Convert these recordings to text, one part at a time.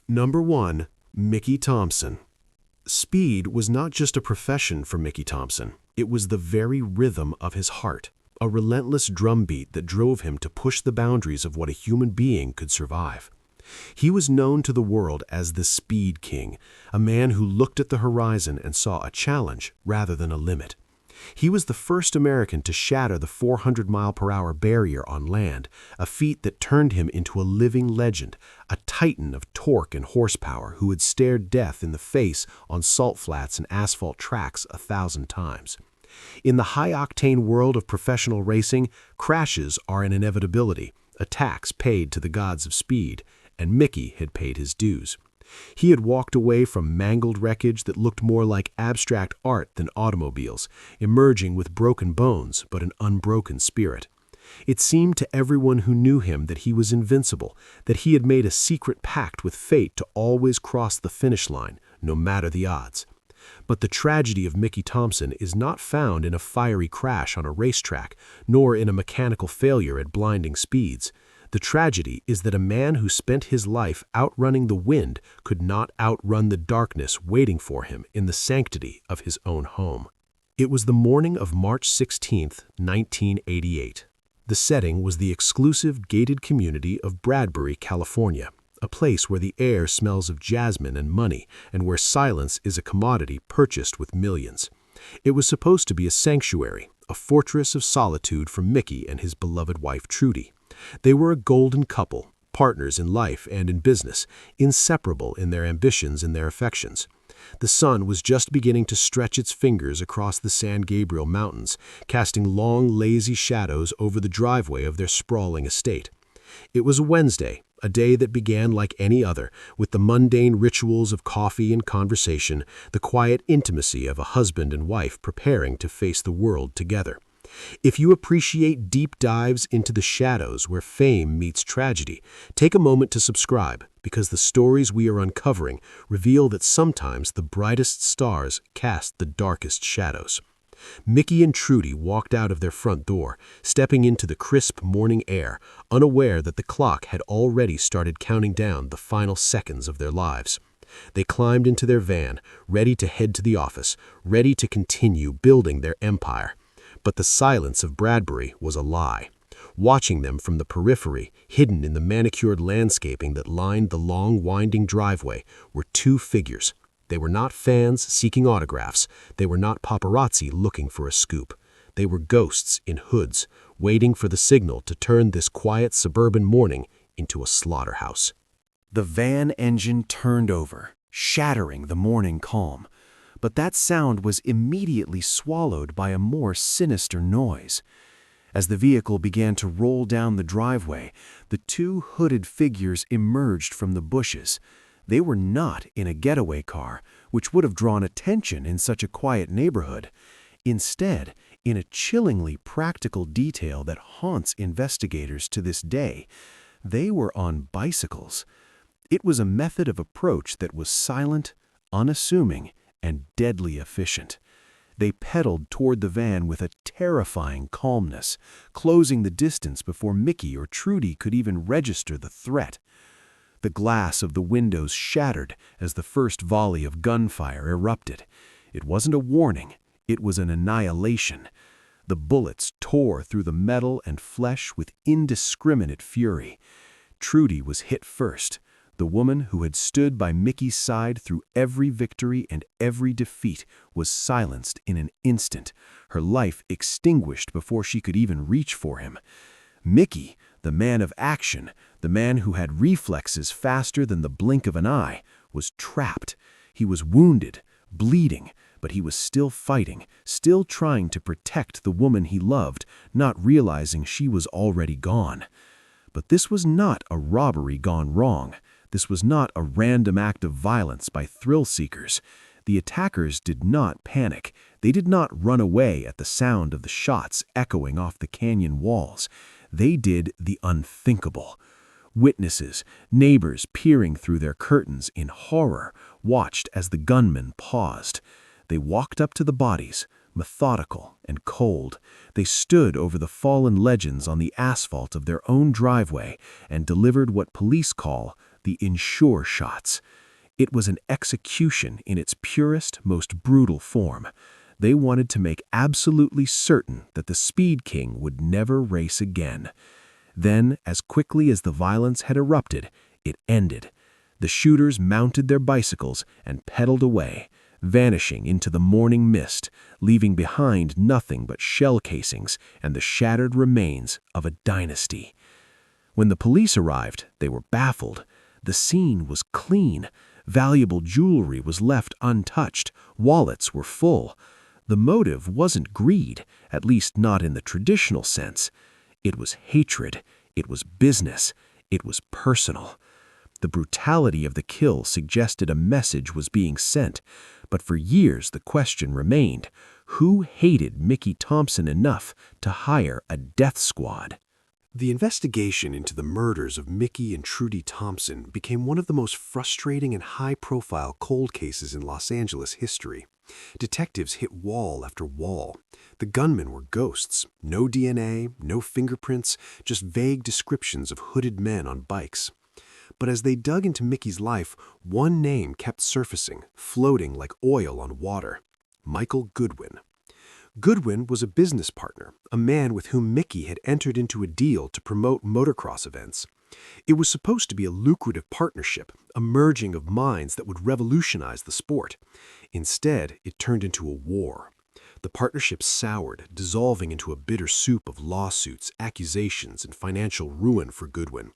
Number 1. Mickey Thompson. Speed was not just a profession for Mickey Thompson. It was the very rhythm of his heart, a relentless drumbeat that drove him to push the boundaries of what a human being could survive. He was known to the world as the Speed King, a man who looked at the horizon and saw a challenge rather than a limit. He was the first American to shatter the 400-mile-per-hour barrier on land, a feat that turned him into a living legend, a titan of torque and horsepower who had stared death in the face on salt flats and asphalt tracks 1,000 times. In the high-octane world of professional racing, crashes are an inevitability, a tax paid to the gods of speed, and Mickey had paid his dues. He had walked away from mangled wreckage that looked more like abstract art than automobiles, emerging with broken bones but an unbroken spirit. It seemed to everyone who knew him that he was invincible, that he had made a secret pact with fate to always cross the finish line, no matter the odds. But the tragedy of Mickey Thompson is not found in a fiery crash on a racetrack, nor in a mechanical failure at blinding speeds. The tragedy is that a man who spent his life outrunning the wind could not outrun the darkness waiting for him in the sanctity of his own home. It was the morning of March 16, 1988. The setting was the exclusive gated community of Bradbury, California, a place where the air smells of jasmine and money, and where silence is a commodity purchased with millions. It was supposed to be a sanctuary, a fortress of solitude for Mickey and his beloved wife Trudy. They were a golden couple, partners in life and in business, inseparable in their ambitions and their affections. The sun was just beginning to stretch its fingers across the San Gabriel Mountains, casting long, lazy shadows over the driveway of their sprawling estate. It was a Wednesday, a day that began like any other, with the mundane rituals of coffee and conversation, the quiet intimacy of a husband and wife preparing to face the world together. If you appreciate deep dives into the shadows where fame meets tragedy, take a moment to subscribe, because the stories we are uncovering reveal that sometimes the brightest stars cast the darkest shadows. Mickey and Trudy walked out of their front door, stepping into the crisp morning air, unaware that the clock had already started counting down the final seconds of their lives. They climbed into their van, ready to head to the office, ready to continue building their empire. But the silence of Bradbury was a lie. Watching them from the periphery, hidden in the manicured landscaping that lined the long, winding driveway, were two figures. They were not fans seeking autographs. They were not paparazzi looking for a scoop. They were ghosts in hoods, waiting for the signal to turn this quiet suburban morning into a slaughterhouse. The van engine turned over, shattering the morning calm. But that sound was immediately swallowed by a more sinister noise. As the vehicle began to roll down the driveway, the two hooded figures emerged from the bushes. They were not in a getaway car, which would have drawn attention in such a quiet neighborhood. Instead, in a chillingly practical detail that haunts investigators to this day, they were on bicycles. It was a method of approach that was silent, unassuming, and deadly efficient. They pedaled toward the van with a terrifying calmness, closing the distance before Mickey or Trudy could even register the threat. The glass of the windows shattered as the first volley of gunfire erupted. It wasn't a warning, it was an annihilation. The bullets tore through the metal and flesh with indiscriminate fury. Trudy was hit first. The woman who had stood by Mickey's side through every victory and every defeat was silenced in an instant, her life extinguished before she could even reach for him. Mickey, the man of action, the man who had reflexes faster than the blink of an eye, was trapped. He was wounded, bleeding, but he was still fighting, still trying to protect the woman he loved, not realizing she was already gone. But this was not a robbery gone wrong. This was not a random act of violence by thrill-seekers. The attackers did not panic. They did not run away at the sound of the shots echoing off the canyon walls. They did the unthinkable. Witnesses, neighbors peering through their curtains in horror, watched as the gunmen paused. They walked up to the bodies, methodical and cold. They stood over the fallen legends on the asphalt of their own driveway and delivered what police call the inshore shots. It was an execution in its purest, most brutal form. They wanted to make absolutely certain that the Speed King would never race again. Then, as quickly as the violence had erupted, it ended. The shooters mounted their bicycles and pedaled away, vanishing into the morning mist, leaving behind nothing but shell casings and the shattered remains of a dynasty. When the police arrived, they were baffled. The scene was clean. Valuable jewelry was left untouched. Wallets were full. The motive wasn't greed, at least not in the traditional sense. It was hatred. It was business. It was personal. The brutality of the kill suggested a message was being sent, but for years the question remained: who hated Mickey Thompson enough to hire a death squad? The investigation into the murders of Mickey and Trudy Thompson became one of the most frustrating and high-profile cold cases in Los Angeles history. Detectives hit wall after wall. The gunmen were ghosts. No DNA, no fingerprints, just vague descriptions of hooded men on bikes. But as they dug into Mickey's life, one name kept surfacing, floating like oil on water: Michael Goodwin. Goodwin was a business partner, a man with whom Mickey had entered into a deal to promote motocross events. It was supposed to be a lucrative partnership, a merging of minds that would revolutionize the sport. Instead, it turned into a war. The partnership soured, dissolving into a bitter soup of lawsuits, accusations, and financial ruin for Goodwin.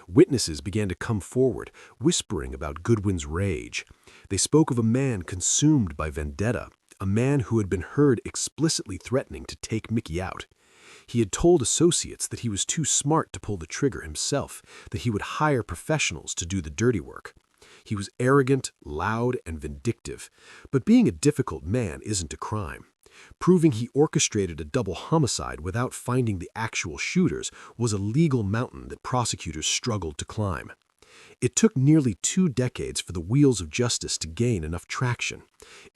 Witnesses began to come forward, whispering about Goodwin's rage. They spoke of a man consumed by vendetta, a man who had been heard explicitly threatening to take Mickey out. He had told associates that he was too smart to pull the trigger himself, that he would hire professionals to do the dirty work. He was arrogant, loud, and vindictive. But being a difficult man isn't a crime. Proving he orchestrated a double homicide without finding the actual shooters was a legal mountain that prosecutors struggled to climb. It took nearly 2 decades for the wheels of justice to gain enough traction.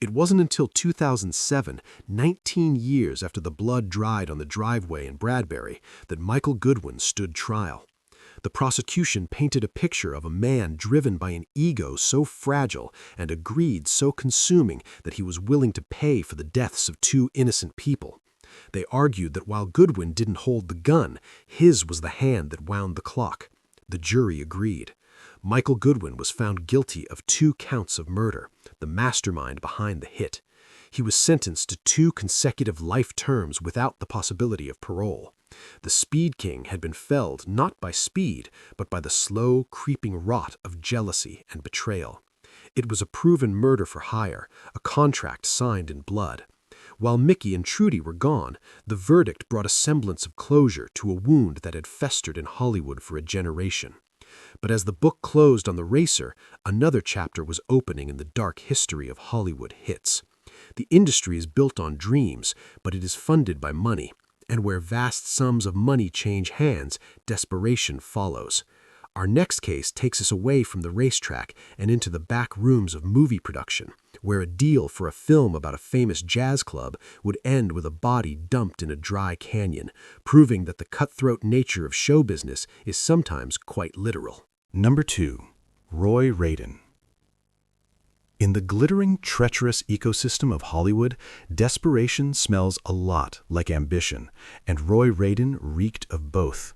It wasn't until 2007, 19 years after the blood dried on the driveway in Bradbury, that Michael Goodwin stood trial. The prosecution painted a picture of a man driven by an ego so fragile and a greed so consuming that he was willing to pay for the deaths of 2 innocent people. They argued that while Goodwin didn't hold the gun, his was the hand that wound the clock. The jury agreed. Michael Goodwin was found guilty of 2 counts of murder, the mastermind behind the hit. He was sentenced to 2 consecutive life terms without the possibility of parole. The Speed King had been felled not by speed, but by the slow, creeping rot of jealousy and betrayal. It was a proven murder for hire, a contract signed in blood. While Mickey and Trudy were gone, the verdict brought a semblance of closure to a wound that had festered in Hollywood for a generation. But as the book closed on the racer, another chapter was opening in the dark history of Hollywood hits. The industry is built on dreams, but it is funded by money. And where vast sums of money change hands, desperation follows. Our next case takes us away from the racetrack and into the back rooms of movie production, where a deal for a film about a famous jazz club would end with a body dumped in a dry canyon, proving that the cutthroat nature of show business is sometimes quite literal. Number 2. Roy Radin. In the glittering, treacherous ecosystem of Hollywood, desperation smells a lot like ambition, and Roy Radin reeked of both.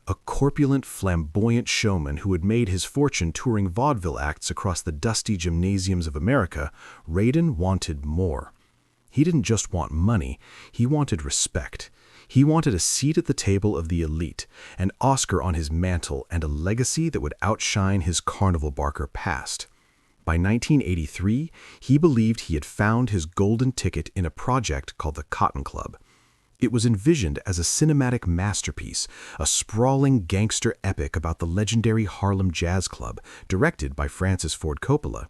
A corpulent, flamboyant showman who had made his fortune touring vaudeville acts across the dusty gymnasiums of America, Radin wanted more. He didn't just want money, he wanted respect. He wanted a seat at the table of the elite, an Oscar on his mantle, and a legacy that would outshine his carnival barker past. By 1983, he believed he had found his golden ticket in a project called the Cotton Club. It was envisioned as a cinematic masterpiece, a sprawling gangster epic about the legendary Harlem Jazz Club, directed by Francis Ford Coppola.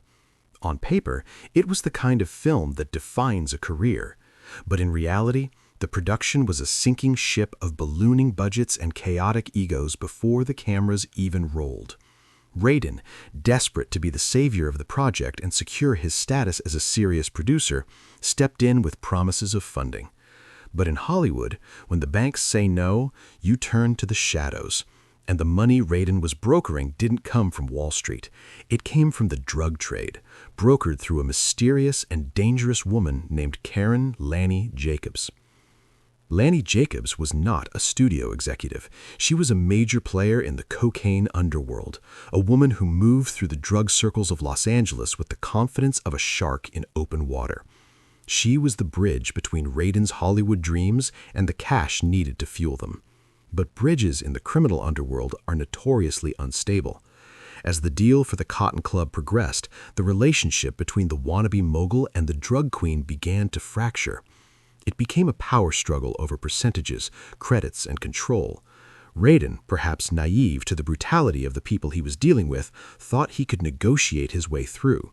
On paper, it was the kind of film that defines a career. But in reality, the production was a sinking ship of ballooning budgets and chaotic egos before the cameras even rolled. Radin, desperate to be the savior of the project and secure his status as a serious producer, stepped in with promises of funding. But in Hollywood, when the banks say no, you turn to the shadows. And the money Radin was brokering didn't come from Wall Street. It came from the drug trade, brokered through a mysterious and dangerous woman named Karen Lanny Jacobs. Lanny Jacobs was not a studio executive. She was a major player in the cocaine underworld, a woman who moved through the drug circles of Los Angeles with the confidence of a shark in open water. She was the bridge between Radin's Hollywood dreams and the cash needed to fuel them. But bridges in the criminal underworld are notoriously unstable. As the deal for the Cotton Club progressed, the relationship between the wannabe mogul and the drug queen began to fracture. It became a power struggle over percentages, credits, and control. Radin, perhaps naive to the brutality of the people he was dealing with, thought he could negotiate his way through.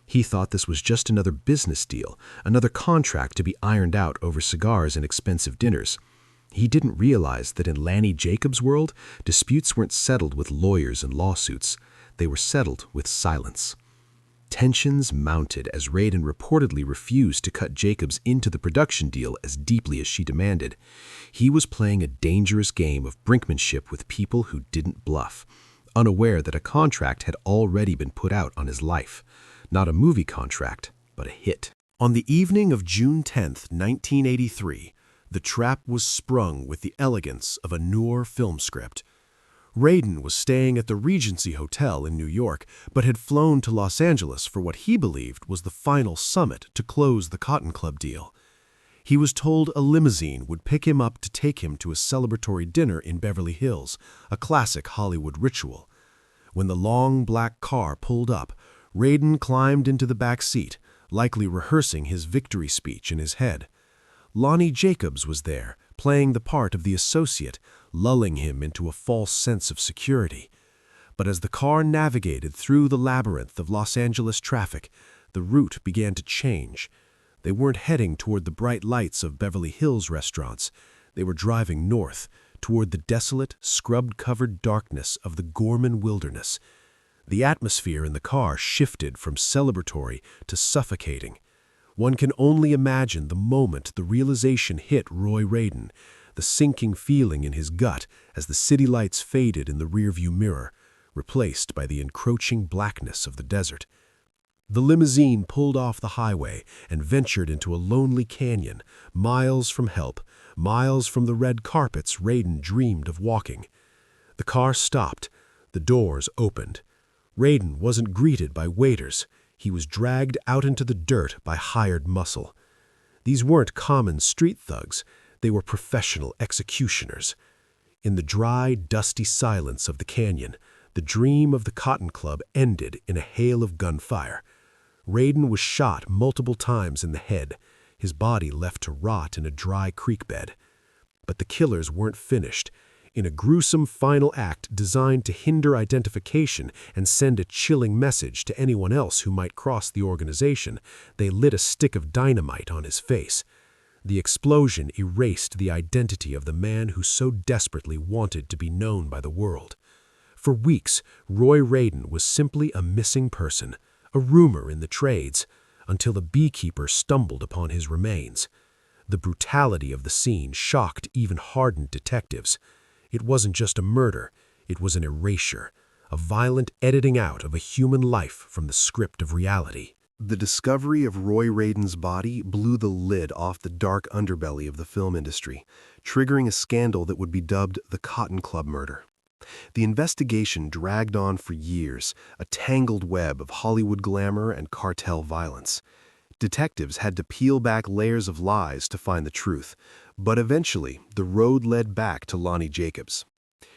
He thought this was just another business deal, another contract to be ironed out over cigars and expensive dinners. He didn't realize that in Lanny Jacobs' world, disputes weren't settled with lawyers and lawsuits. They were settled with silence. Tensions mounted as Radin reportedly refused to cut Jacobs into the production deal as deeply as she demanded. He was playing a dangerous game of brinkmanship with people who didn't bluff, unaware that a contract had already been put out on his life. Not a movie contract, but a hit. On the evening of June 10, 1983, the trap was sprung with the elegance of a noir film script. Radin was staying at the Regency Hotel in New York, but had flown to Los Angeles for what he believed was the final summit to close the Cotton Club deal. He was told a limousine would pick him up to take him to a celebratory dinner in Beverly Hills, a classic Hollywood ritual. When the long black car pulled up, Radin climbed into the back seat, likely rehearsing his victory speech in his head. Lanny Jacobs was there, playing the part of the associate, lulling him into a false sense of security. But as the car navigated through the labyrinth of Los Angeles traffic, the route began to change. They weren't heading toward the bright lights of Beverly Hills restaurants. They were driving north, toward the desolate, scrub-covered darkness of the Gorman Wilderness. The atmosphere in the car shifted from celebratory to suffocating. One can only imagine the moment the realization hit Roy Radin, the sinking feeling in his gut as the city lights faded in the rearview mirror, replaced by the encroaching blackness of the desert. The limousine pulled off the highway and ventured into a lonely canyon, miles from help, miles from the red carpets Radin dreamed of walking. The car stopped. The doors opened. Radin wasn't greeted by waiters. He was dragged out into the dirt by hired muscle. These weren't common street thugs. They were professional executioners. In the dry, dusty silence of the canyon, the dream of the Cotton Club ended in a hail of gunfire. Radin was shot multiple times in the head, his body left to rot in a dry creek bed. But the killers weren't finished. In a gruesome final act designed to hinder identification and send a chilling message to anyone else who might cross the organization, they lit a stick of dynamite on his face. The explosion erased the identity of the man who so desperately wanted to be known by the world. For weeks, Roy Radin was simply a missing person, a rumor in the trades, until a beekeeper stumbled upon his remains. The brutality of the scene shocked even hardened detectives. It wasn't just a murder, it was an erasure, a violent editing out of a human life from the script of reality. The discovery of Roy Radin's body blew the lid off the dark underbelly of the film industry, triggering a scandal that would be dubbed the Cotton Club murder. The investigation dragged on for years, a tangled web of Hollywood glamour and cartel violence. Detectives had to peel back layers of lies to find the truth, but eventually the road led back to Lanny Jacobs.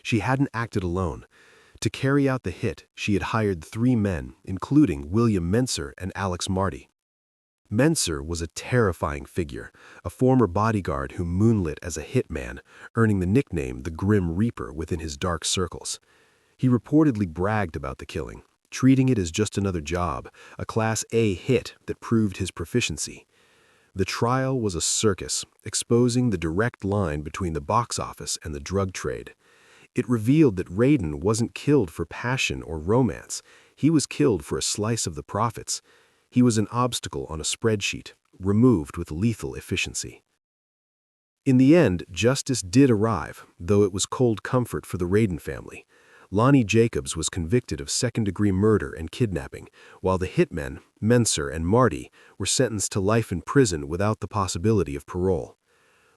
She hadn't acted alone. To carry out the hit, she had hired 3 men, including William Menser and Alex Marty. Menser was a terrifying figure, a former bodyguard who moonlit as a hitman, earning the nickname the Grim Reaper within his dark circles. He reportedly bragged about the killing, treating it as just another job, a Class A hit that proved his proficiency. The trial was a circus, exposing the direct line between the box office and the drug trade. It revealed that Radin wasn't killed for passion or romance. He was killed for a slice of the profits. He was an obstacle on a spreadsheet, removed with lethal efficiency. In the end, justice did arrive, though it was cold comfort for the Radin family. Lonnie Jacobs was convicted of second-degree murder and kidnapping, while the hitmen, Menser and Marty, were sentenced to life in prison without the possibility of parole.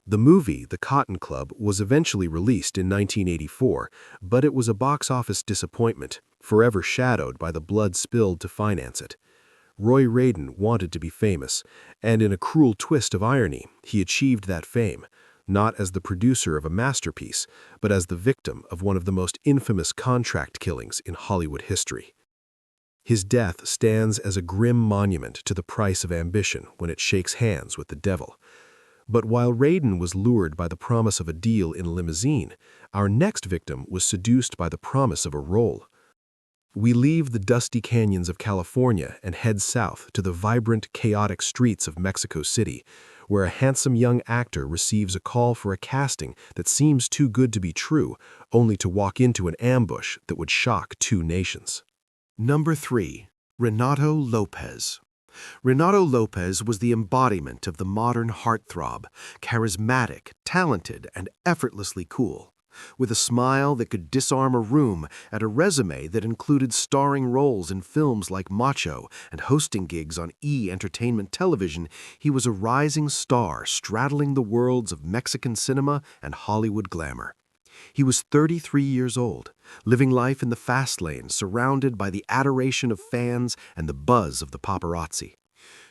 The movie, The Cotton Club, was eventually released in 1984, but it was a box office disappointment, forever shadowed by the blood spilled to finance it. Roy Radin wanted to be famous, and in a cruel twist of irony, he achieved that fame, not as the producer of a masterpiece, but as the victim of one of the most infamous contract killings in Hollywood history. His death stands as a grim monument to the price of ambition when it shakes hands with the devil. But while Radin was lured by the promise of a deal in a limousine, our next victim was seduced by the promise of a role. We leave the dusty canyons of California and head south to the vibrant, chaotic streets of Mexico City, where a handsome young actor receives a call for a casting that seems too good to be true, only to walk into an ambush that would shock two nations. Number 3. Renato Lopez. Renato Lopez was the embodiment of the modern heartthrob, charismatic, talented, and effortlessly cool. With a smile that could disarm a room and a resume that included starring roles in films like Macho and hosting gigs on E! Entertainment Television, he was a rising star straddling the worlds of Mexican cinema and Hollywood glamour. He was 33 years old, living life in the fast lane, surrounded by the adoration of fans and the buzz of the paparazzi.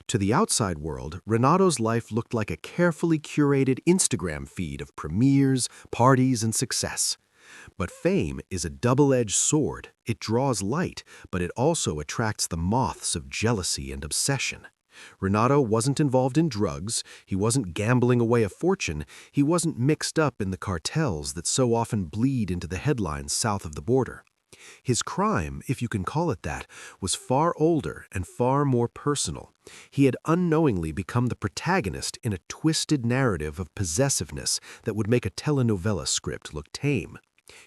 To the outside world, Renato's life looked like a carefully curated Instagram feed of premieres, parties, and success. But fame is a double-edged sword. It draws light, but it also attracts the moths of jealousy and obsession. Renato wasn't involved in drugs, he wasn't gambling away a fortune, he wasn't mixed up in the cartels that so often bleed into the headlines south of the border. His crime, if you can call it that, was far older and far more personal. He had unknowingly become the protagonist in a twisted narrative of possessiveness that would make a telenovela script look tame.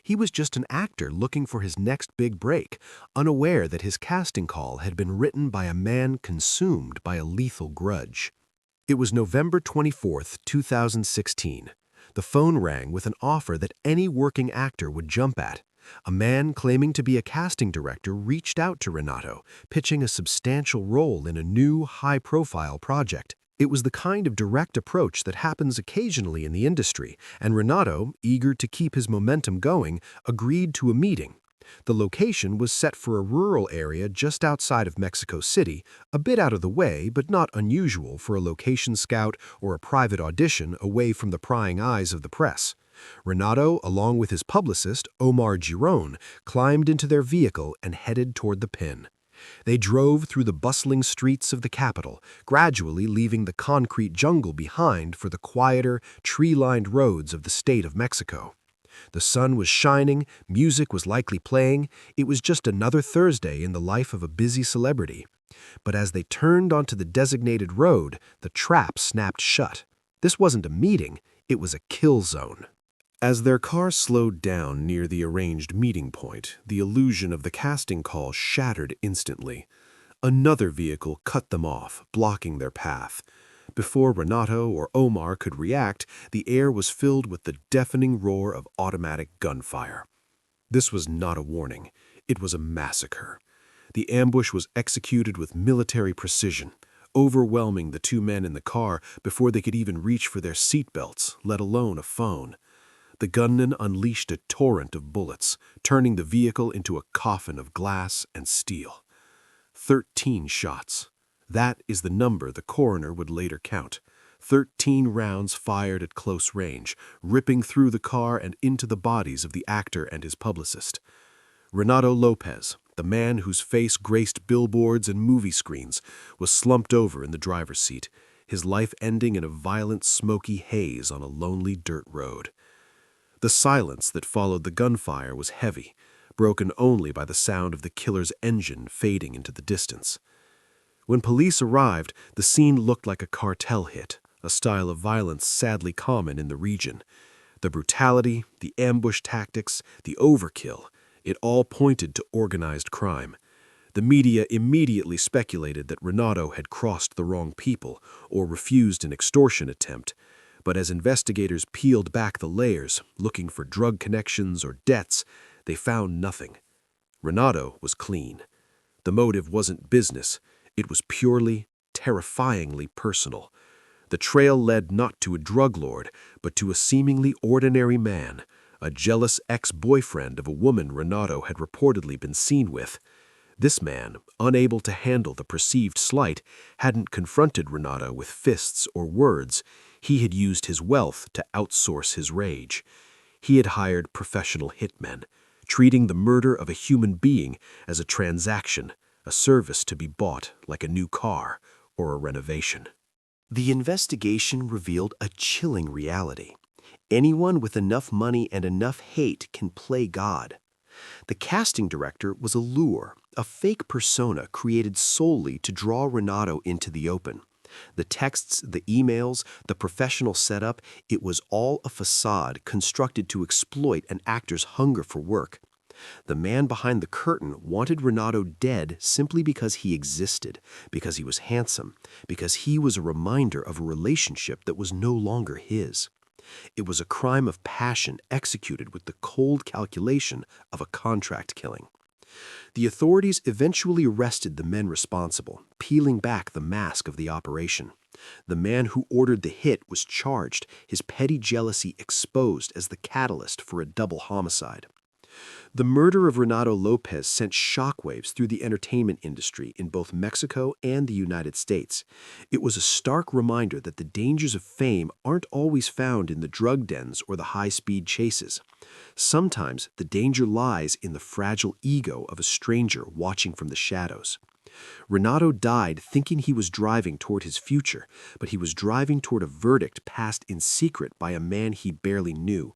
He was just an actor looking for his next big break, unaware that his casting call had been written by a man consumed by a lethal grudge. It was November 24, 2016. The phone rang with an offer that any working actor would jump at. A man claiming to be a casting director reached out to Renato, pitching a substantial role in a new, high-profile project. It was the kind of direct approach that happens occasionally in the industry, and Renato, eager to keep his momentum going, agreed to a meeting. The location was set for a rural area just outside of Mexico City, a bit out of the way but not unusual for a location scout or a private audition away from the prying eyes of the press. Renato, along with his publicist, Omar Giron, climbed into their vehicle and headed toward the pin. They drove through the bustling streets of the capital, gradually leaving the concrete jungle behind for the quieter, tree-lined roads of the state of Mexico. The sun was shining, music was likely playing, it was just another Thursday in the life of a busy celebrity. But as they turned onto the designated road, the trap snapped shut. This wasn't a meeting, it was a kill zone. As their car slowed down near the arranged meeting point, the illusion of the casting call shattered instantly. Another vehicle cut them off, blocking their path. Before Renato or Omar could react, the air was filled with the deafening roar of automatic gunfire. This was not a warning. It was a massacre. The ambush was executed with military precision, overwhelming the two men in the car before they could even reach for their seatbelts, let alone a phone. The gunman unleashed a torrent of bullets, turning the vehicle into a coffin of glass and steel. 13 shots. That is the number the coroner would later count. 13 rounds fired at close range, ripping through the car and into the bodies of the actor and his publicist. Renato Lopez, the man whose face graced billboards and movie screens, was slumped over in the driver's seat, his life ending in a violent, smoky haze on a lonely dirt road. The silence that followed the gunfire was heavy, broken only by the sound of the killer's engine fading into the distance. When police arrived, the scene looked like a cartel hit, a style of violence sadly common in the region. The brutality, the ambush tactics, the overkill, it all pointed to organized crime. The media immediately speculated that Renato had crossed the wrong people or refused an extortion attempt. But as investigators peeled back the layers, looking for drug connections or debts, they found nothing. Renato was clean. The motive wasn't business. It was purely, terrifyingly personal. The trail led not to a drug lord, but to a seemingly ordinary man, a jealous ex-boyfriend of a woman Renato had reportedly been seen with. This man, unable to handle the perceived slight, hadn't confronted Renato with fists or words. He had used his wealth to outsource his rage. He had hired professional hitmen, treating the murder of a human being as a transaction, a service to be bought like a new car or a renovation. The investigation revealed a chilling reality. Anyone with enough money and enough hate can play God. The casting director was a lure, a fake persona created solely to draw Renato into the open. The texts, the emails, the professional setup, it was all a facade constructed to exploit an actor's hunger for work. The man behind the curtain wanted Renato dead simply because he existed, because he was handsome, because he was a reminder of a relationship that was no longer his. It was a crime of passion executed with the cold calculation of a contract killing. The authorities eventually arrested the men responsible, peeling back the mask of the operation. The man who ordered the hit was charged, his petty jealousy exposed as the catalyst for a double homicide. The murder of Renato Lopez sent shockwaves through the entertainment industry in both Mexico and the United States. It was a stark reminder that the dangers of fame aren't always found in the drug dens or the high-speed chases. Sometimes the danger lies in the fragile ego of a stranger watching from the shadows. Renato died thinking he was driving toward his future, but he was driving toward a verdict passed in secret by a man he barely knew.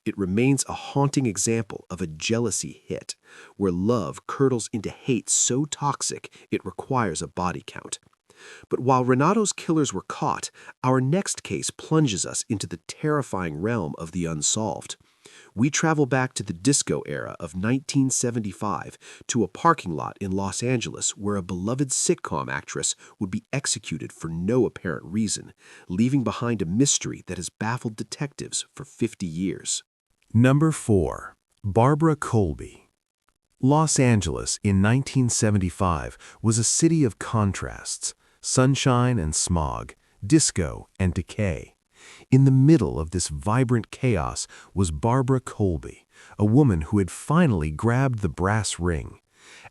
It remains a haunting example of a jealousy hit, where love curdles into hate so toxic it requires a body count. But while Renato's killers were caught, our next case plunges us into the terrifying realm of the unsolved. We travel back to the disco era of 1975 to a parking lot in Los Angeles where a beloved sitcom actress would be executed for no apparent reason, leaving behind a mystery that has baffled detectives for 50 years. Number 4. Barbara Colby. Los Angeles in 1975 was a city of contrasts, sunshine and smog, disco and decay. In the middle of this vibrant chaos was Barbara Colby, a woman who had finally grabbed the brass ring.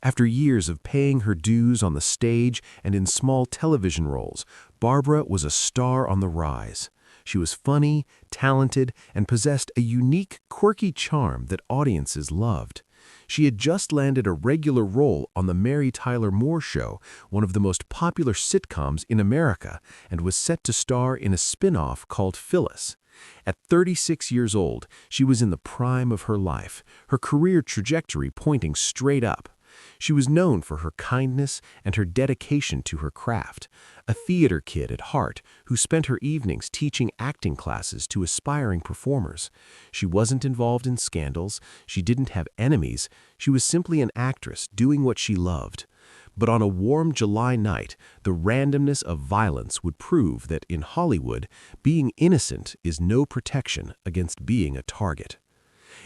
After years of paying her dues on the stage and in small television roles, Barbara was a star on the rise. She was funny, talented, and possessed a unique, quirky charm that audiences loved. She had just landed a regular role on The Mary Tyler Moore Show, one of the most popular sitcoms in America, and was set to star in a spin-off called Phyllis. At 36 years old, she was in the prime of her life, her career trajectory pointing straight up. She was known for her kindness and her dedication to her craft, a theater kid at heart who spent her evenings teaching acting classes to aspiring performers. She wasn't involved in scandals, she didn't have enemies, she was simply an actress doing what she loved. But on a warm July night, the randomness of violence would prove that in Hollywood, being innocent is no protection against being a target.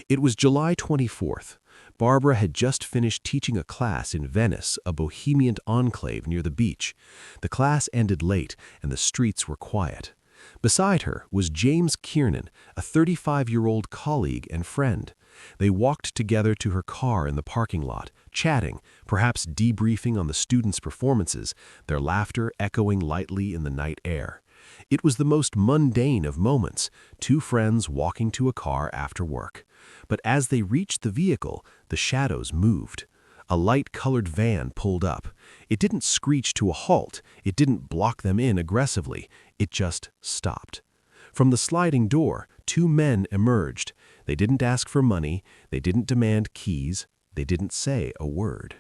It was July 24th. Barbara had just finished teaching a class in Venice, a bohemian enclave near the beach. The class ended late, and the streets were quiet. Beside her was James Kiernan, a 35-year-old colleague and friend. They walked together to her car in the parking lot, chatting, perhaps debriefing on the students' performances, their laughter echoing lightly in the night air. It was the most mundane of moments, two friends walking to a car after work. But as they reached the vehicle, the shadows moved. A light-colored van pulled up. It didn't screech to a halt. It didn't block them in aggressively. It just stopped. From the sliding door, two men emerged. They didn't ask for money. They didn't demand keys. They didn't say a word.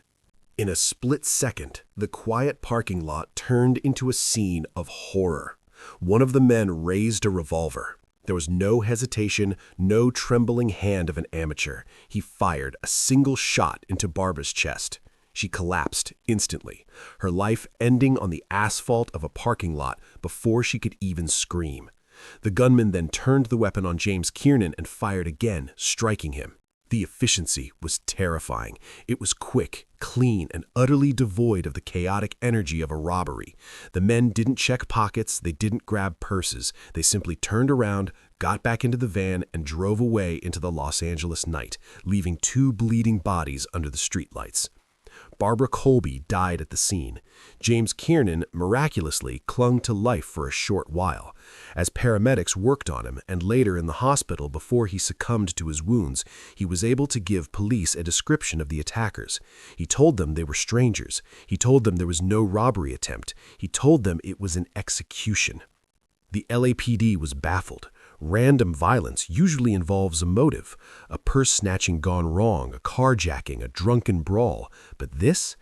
In a split second, the quiet parking lot turned into a scene of horror. One of the men raised a revolver. There was no hesitation, no trembling hand of an amateur. He fired a single shot into Barbara's chest. She collapsed instantly, her life ending on the asphalt of a parking lot before she could even scream. The gunman then turned the weapon on James Kiernan and fired again, striking him. The efficiency was terrifying. It was quick, clean, and utterly devoid of the chaotic energy of a robbery. The men didn't check pockets, they didn't grab purses. They simply turned around, got back into the van, and drove away into the Los Angeles night, leaving 2 bleeding bodies under the streetlights. Barbara Colby died at the scene. James Kiernan miraculously clung to life for a short while. As paramedics worked on him, and later in the hospital before he succumbed to his wounds, he was able to give police a description of the attackers. He told them they were strangers. He told them there was no robbery attempt. He told them it was an execution. The LAPD was baffled. Random violence usually involves a motive, a purse snatching gone wrong, a carjacking, a drunken brawl. But this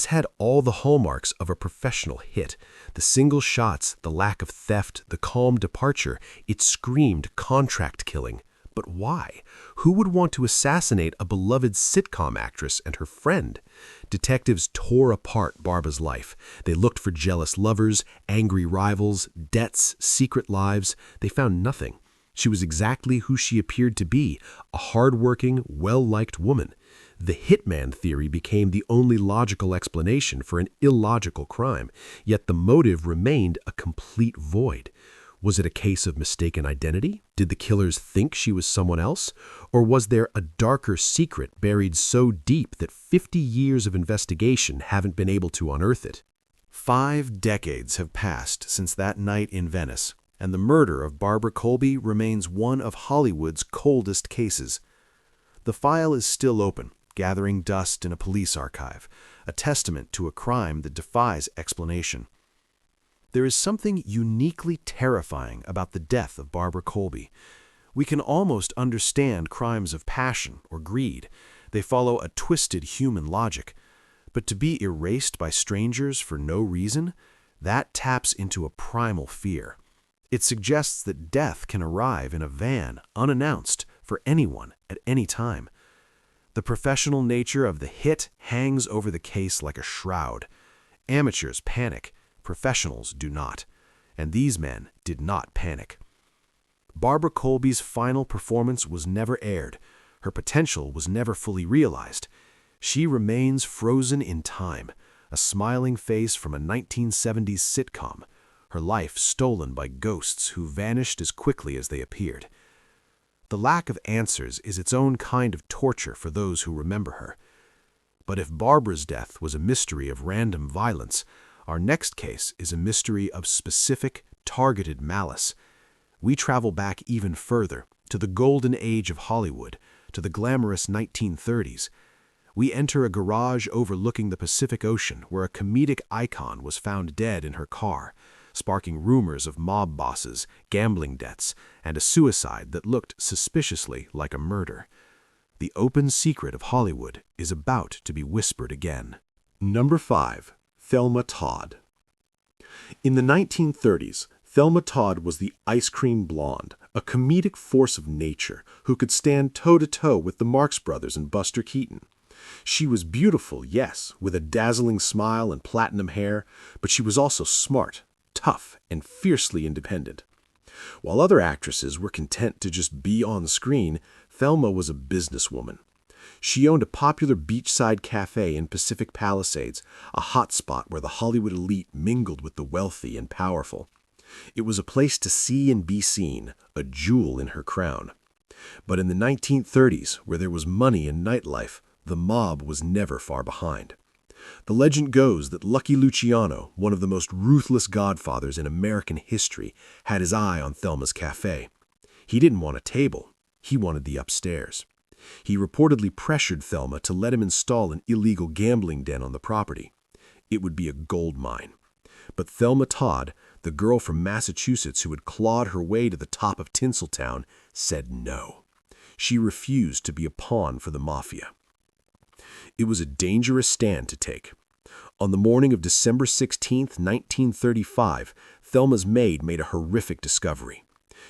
had all the hallmarks of a professional hit. The single shots, the lack of theft, the calm departure, it screamed contract killing. But why? Who would want to assassinate a beloved sitcom actress and her friend? Detectives tore apart Barbara's life. They looked for jealous lovers, angry rivals, debts, secret lives. They found nothing. She was exactly who she appeared to be, a hard-working, well-liked woman. The hitman theory became the only logical explanation for an illogical crime, yet the motive remained a complete void. Was it a case of mistaken identity? Did the killers think she was someone else? Or was there a darker secret buried so deep that 50 years of investigation haven't been able to unearth it? 5 decades have passed since that night in Venice, and the murder of Barbara Colby remains one of Hollywood's coldest cases. The file is still open, gathering dust in a police archive, a testament to a crime that defies explanation. There is something uniquely terrifying about the death of Barbara Colby. We can almost understand crimes of passion or greed. They follow a twisted human logic. But to be erased by strangers for no reason, that taps into a primal fear. It suggests that death can arrive in a van, unannounced, for anyone at any time. The professional nature of the hit hangs over the case like a shroud. Amateurs panic, professionals do not. And these men did not panic. Barbara Colby's final performance was never aired. Her potential was never fully realized. She remains frozen in time, a smiling face from a 1970s sitcom, her life stolen by ghosts who vanished as quickly as they appeared. The lack of answers is its own kind of torture for those who remember her. But if Barbara's death was a mystery of random violence, our next case is a mystery of specific, targeted malice. We travel back even further, to the golden age of Hollywood, to the glamorous 1930s. We enter a garage overlooking the Pacific Ocean where a comedic icon was found dead in her car, sparking rumors of mob bosses, gambling debts, and a suicide that looked suspiciously like a murder. The open secret of Hollywood is about to be whispered again. Number 5. Thelma Todd. In the 1930s, Thelma Todd was the ice cream blonde, a comedic force of nature who could stand toe-to-toe with the Marx Brothers and Buster Keaton. She was beautiful, yes, with a dazzling smile and platinum hair, but she was also smart, tough, and fiercely independent. While other actresses were content to just be on screen, Thelma was a businesswoman. She owned a popular beachside cafe in Pacific Palisades, a hotspot where the Hollywood elite mingled with the wealthy and powerful. It was a place to see and be seen, a jewel in her crown. But in the 1930s, where there was money and nightlife, the mob was never far behind. The legend goes that Lucky Luciano, one of the most ruthless godfathers in American history, had his eye on Thelma's cafe. He didn't want a table. He wanted the upstairs. He reportedly pressured Thelma to let him install an illegal gambling den on the property. It would be a gold mine. But Thelma Todd, the girl from Massachusetts who had clawed her way to the top of Tinseltown, said no. She refused to be a pawn for the mafia. It was a dangerous stand to take. On the morning of December 16, 1935, Thelma's maid made a horrific discovery.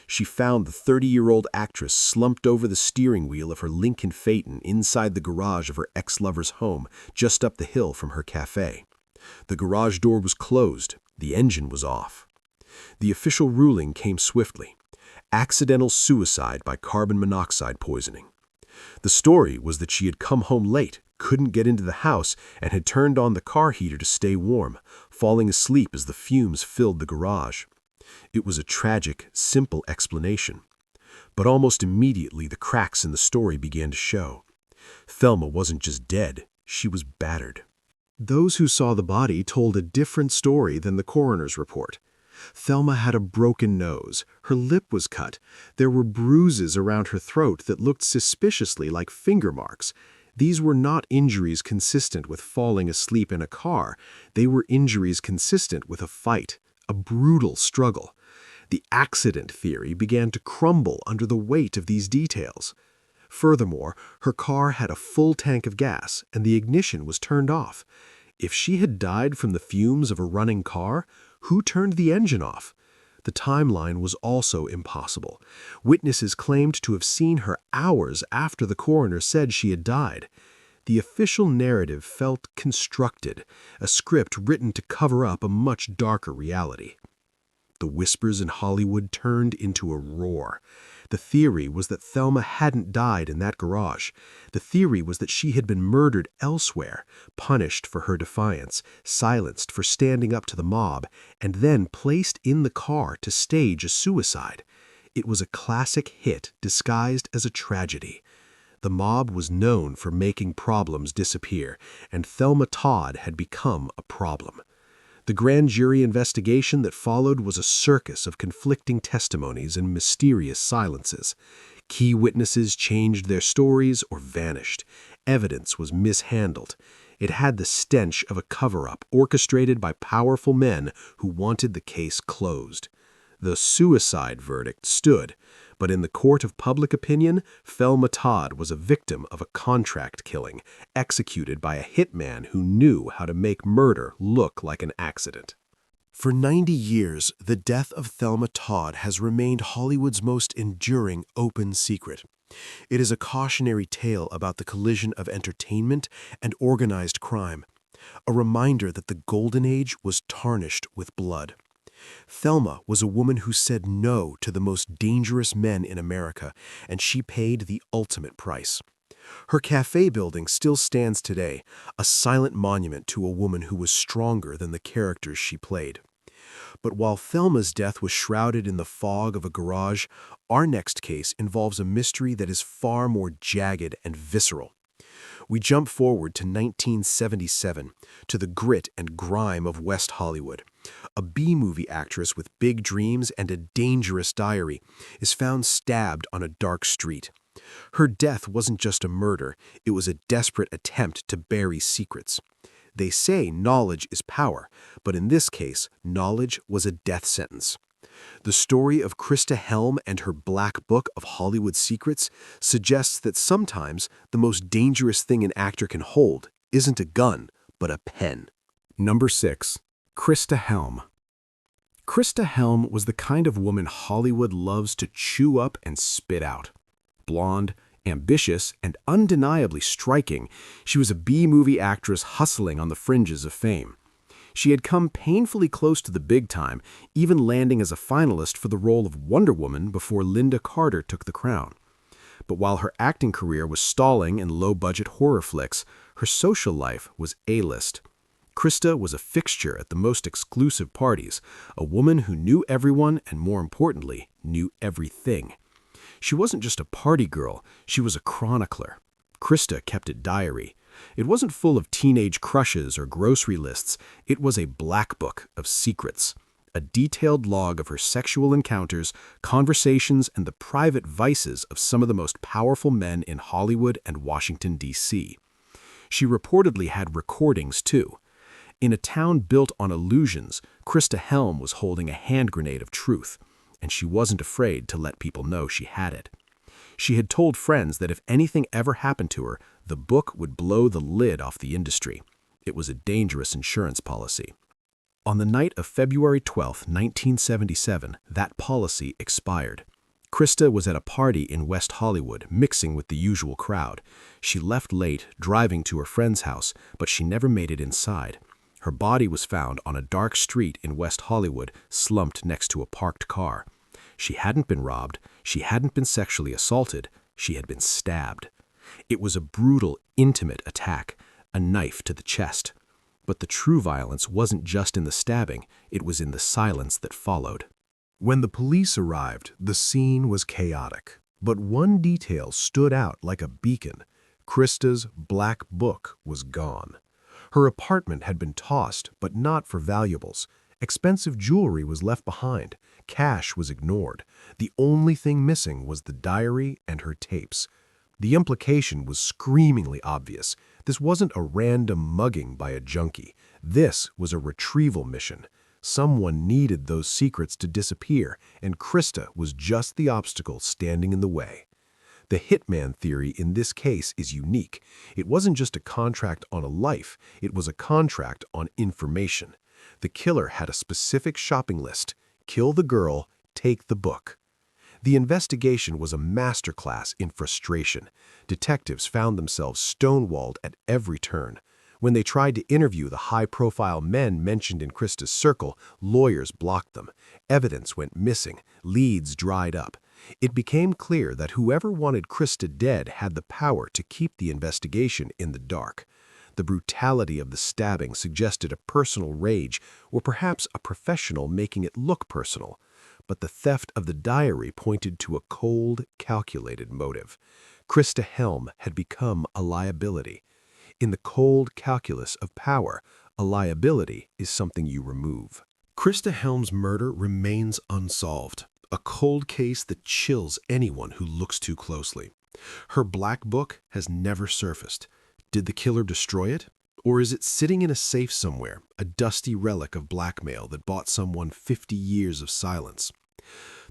She found the 30-year-old actress slumped over the steering wheel of her Lincoln Phaeton inside the garage of her ex-lover's home just up the hill from her cafe. The garage door was closed. The engine was off. The official ruling came swiftly. accidental suicide by carbon monoxide poisoning. The story was that she had come home late, couldn't get into the house, and had turned on the car heater to stay warm, falling asleep as the fumes filled the garage. It was a tragic, simple explanation. But almost immediately the cracks in the story began to show. Thelma wasn't just dead, she was battered. Those who saw the body told a different story than the coroner's report. Thelma had a broken nose, her lip was cut, there were bruises around her throat that looked suspiciously like finger marks. These were not injuries consistent with falling asleep in a car, they were injuries consistent with a fight, a brutal struggle. The accident theory began to crumble under the weight of these details. Furthermore, her car had a full tank of gas and the ignition was turned off. If she had died from the fumes of a running car, who turned the engine off? The timeline was also impossible. Witnesses claimed to have seen her hours after the coroner said she had died. The official narrative felt constructed, a script written to cover up a much darker reality. The whispers in Hollywood turned into a roar. The theory was that Thelma hadn't died in that garage. The theory was that she had been murdered elsewhere, punished for her defiance, silenced for standing up to the mob, and then placed in the car to stage a suicide. It was a classic hit disguised as a tragedy. The mob was known for making problems disappear, and Thelma Todd had become a problem. The grand jury investigation that followed was a circus of conflicting testimonies and mysterious silences. Key witnesses changed their stories or vanished. Evidence was mishandled. It had the stench of a cover-up orchestrated by powerful men who wanted the case closed. The suicide verdict stood, but in the court of public opinion, Thelma Todd was a victim of a contract killing, executed by a hitman who knew how to make murder look like an accident. For 90 years, the death of Thelma Todd has remained Hollywood's most enduring open secret. It is a cautionary tale about the collision of entertainment and organized crime, a reminder that the golden age was tarnished with blood. Thelma was a woman who said no to the most dangerous men in America, and she paid the ultimate price. Her cafe building still stands today, a silent monument to a woman who was stronger than the characters she played. But while Thelma's death was shrouded in the fog of a garage, our next case involves a mystery that is far more jagged and visceral. We jump forward to 1977, to the grit and grime of West Hollywood. A B-movie actress with big dreams and a dangerous diary is found stabbed on a dark street. Her death wasn't just a murder, it was a desperate attempt to bury secrets. They say knowledge is power, but in this case, knowledge was a death sentence. The story of Christa Helm and her Black Book of Hollywood Secrets suggests that sometimes the most dangerous thing an actor can hold isn't a gun, but a pen. Number 6. Christa Helm. Christa Helm was the kind of woman Hollywood loves to chew up and spit out. Blonde, ambitious, and undeniably striking, she was a B-movie actress hustling on the fringes of fame. She had come painfully close to the big time, even landing as a finalist for the role of Wonder Woman before Linda Carter took the crown. But while her acting career was stalling in low-budget horror flicks, her social life was A-list. Christa was a fixture at the most exclusive parties, a woman who knew everyone and, more importantly, knew everything. She wasn't just a party girl, she was a chronicler. Christa kept a diary. It wasn't full of teenage crushes or grocery lists, it was a black book of secrets. A detailed log of her sexual encounters, conversations, and the private vices of some of the most powerful men in Hollywood and Washington, D.C. She reportedly had recordings, too. In a town built on illusions, Christa Helm was holding a hand grenade of truth, and she wasn't afraid to let people know she had it. She had told friends that if anything ever happened to her, the book would blow the lid off the industry. It was a dangerous insurance policy. On the night of February 12, 1977, that policy expired. Christa was at a party in West Hollywood, mixing with the usual crowd. She left late, driving to her friend's house, but she never made it inside. Her body was found on a dark street in West Hollywood, slumped next to a parked car. She hadn't been robbed, she hadn't been sexually assaulted, she had been stabbed. It was a brutal, intimate attack, a knife to the chest. But the true violence wasn't just in the stabbing, it was in the silence that followed. When the police arrived, the scene was chaotic. But one detail stood out like a beacon. Christa's black book was gone. Her apartment had been tossed, but not for valuables. Expensive jewelry was left behind. Cash was ignored. The only thing missing was the diary and her tapes. The implication was screamingly obvious. This wasn't a random mugging by a junkie. This was a retrieval mission. Someone needed those secrets to disappear, and Christa was just the obstacle standing in the way. The hitman theory in this case is unique. It wasn't just a contract on a life, it was a contract on information. The killer had a specific shopping list: kill the girl, take the book. The investigation was a masterclass in frustration. Detectives found themselves stonewalled at every turn. When they tried to interview the high-profile men mentioned in Christa's circle, lawyers blocked them. Evidence went missing. Leads dried up. It became clear that whoever wanted Christa dead had the power to keep the investigation in the dark. The brutality of the stabbing suggested a personal rage, or perhaps a professional making it look personal. But the theft of the diary pointed to a cold, calculated motive. Christa Helm had become a liability. In the cold calculus of power, a liability is something you remove. Christa Helm's murder remains unsolved, a cold case that chills anyone who looks too closely. Her black book has never surfaced. Did the killer destroy it? Or is it sitting in a safe somewhere, a dusty relic of blackmail that bought someone 50 years of silence?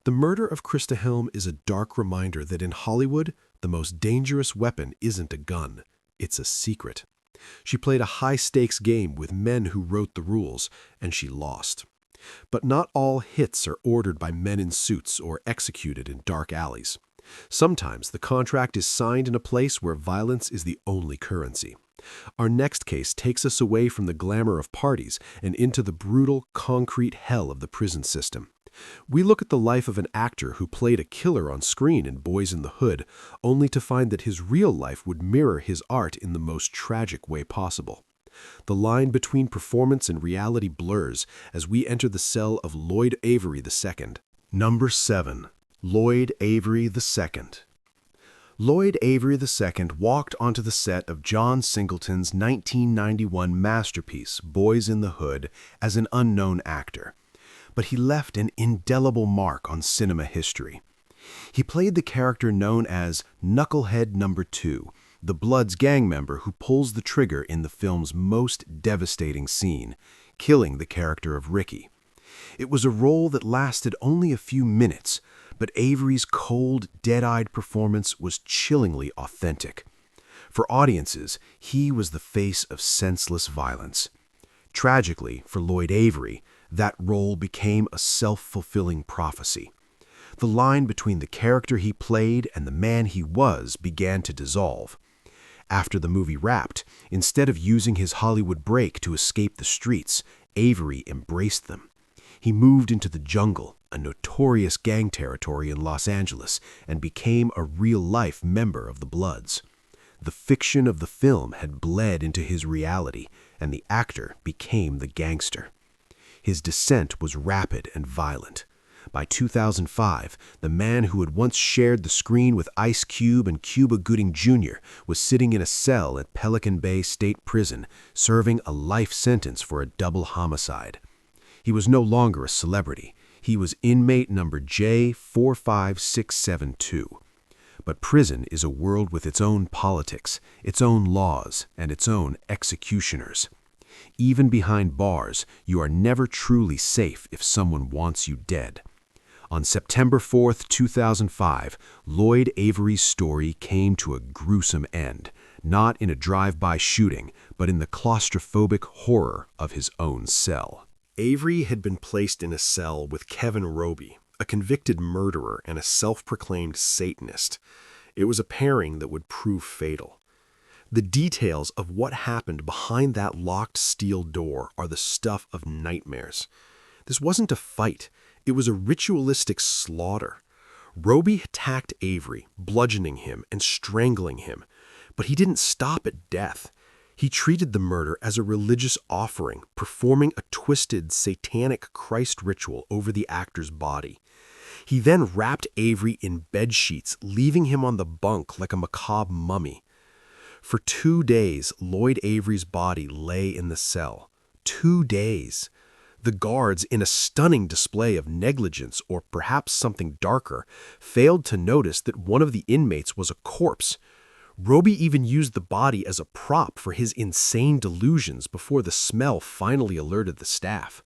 The murder of Christa Helm is a dark reminder that in Hollywood, the most dangerous weapon isn't a gun. It's a secret. She played a high-stakes game with men who wrote the rules, and she lost. But not all hits are ordered by men in suits or executed in dark alleys. Sometimes the contract is signed in a place where violence is the only currency. Our next case takes us away from the glamour of parties and into the brutal, concrete hell of the prison system. We look at the life of an actor who played a killer on screen in Boys in the Hood, only to find that his real life would mirror his art in the most tragic way possible. The line between performance and reality blurs as we enter the cell of Lloyd Avery II. Number 7. Lloyd Avery II. Lloyd Avery II walked onto the set of John Singleton's 1991 masterpiece, Boys in the Hood, as an unknown actor. But he left an indelible mark on cinema history. He played the character known as Knucklehead Number 2, the Bloods gang member who pulls the trigger in the film's most devastating scene, killing the character of Ricky. It was a role that lasted only a few minutes, but Avery's cold, dead-eyed performance was chillingly authentic. For audiences, he was the face of senseless violence. Tragically, for Lloyd Avery, that role became a self-fulfilling prophecy. The line between the character he played and the man he was began to dissolve. After the movie wrapped, instead of using his Hollywood break to escape the streets, Avery embraced them. He moved into the jungle, a notorious gang territory in Los Angeles, and became a real-life member of the Bloods. The fiction of the film had bled into his reality, and the actor became the gangster. His descent was rapid and violent. By 2005, the man who had once shared the screen with Ice Cube and Cuba Gooding Jr. was sitting in a cell at Pelican Bay State Prison, serving a life sentence for a double homicide. He was no longer a celebrity. He was inmate number J45672. But prison is a world with its own politics, its own laws, and its own executioners. Even behind bars, you are never truly safe if someone wants you dead. On September 4, 2005, Lloyd Avery's story came to a gruesome end, not in a drive-by shooting, but in the claustrophobic horror of his own cell. Avery had been placed in a cell with Kevin Roby, a convicted murderer and a self-proclaimed Satanist. It was a pairing that would prove fatal. The details of what happened behind that locked steel door are the stuff of nightmares. This wasn't a fight. It was a ritualistic slaughter. Roby attacked Avery, bludgeoning him and strangling him, but he didn't stop at death. He treated the murder as a religious offering, performing a twisted, satanic Christ ritual over the actor's body. He then wrapped Avery in bedsheets, leaving him on the bunk like a macabre mummy. For 2 days, Lloyd Avery's body lay in the cell. 2 days. The guards, in a stunning display of negligence or perhaps something darker, failed to notice that one of the inmates was a corpse. Roby even used the body as a prop for his insane delusions before the smell finally alerted the staff.